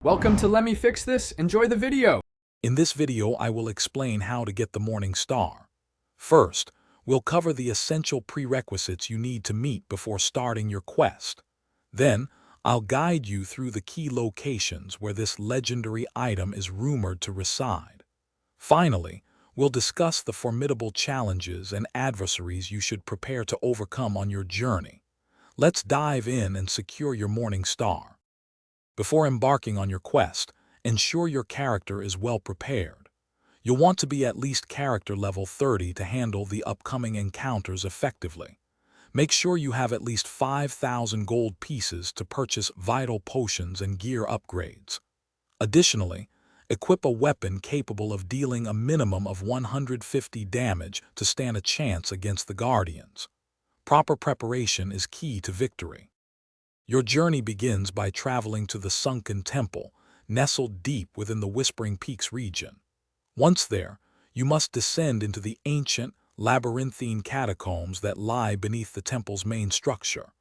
Welcome to Let Me Fix This. Enjoy the video. In this video, I will explain how to get the Morning Star. First, we'll cover the essential prerequisites you need to meet before starting your quest. Then, I'll guide you through the key locations where this legendary item is rumored to reside. Finally, we'll discuss the formidable challenges and adversaries you should prepare to overcome on your journey. Let's dive in and secure your Morning Star. Before embarking on your quest, ensure your character is well prepared. You'll want to be at least character level 30 to handle the upcoming encounters effectively. Make sure you have at least 5,000 gold pieces to purchase vital potions and gear upgrades. Additionally, equip a weapon capable of dealing a minimum of 150 damage to stand a chance against the Guardians. Proper preparation is key to victory. Your journey begins by traveling to the Sunken Temple, nestled deep within the Whispering Peaks region. Once there, you must descend into the ancient, labyrinthine catacombs that lie beneath the temple's main structure.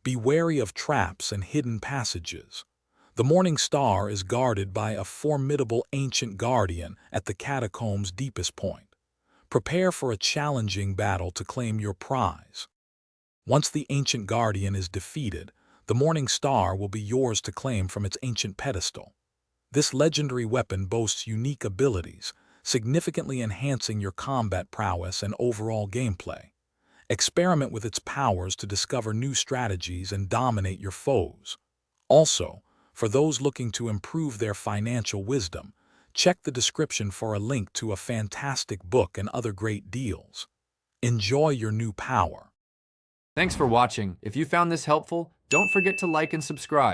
Be wary of traps and hidden passages. The Morning Star is guarded by a formidable ancient guardian at the catacomb's deepest point. Prepare for a challenging battle to claim your prize. Once the ancient guardian is defeated, the Morning Star will be yours to claim from its ancient pedestal. This legendary weapon boasts unique abilities, significantly enhancing your combat prowess and overall gameplay. Experiment with its powers to discover new strategies and dominate your foes. Also, for those looking to improve their financial wisdom, check the description for a link to a fantastic book and other great deals. Enjoy your new power. Thanks for watching. If you found this helpful, don't forget to like and subscribe.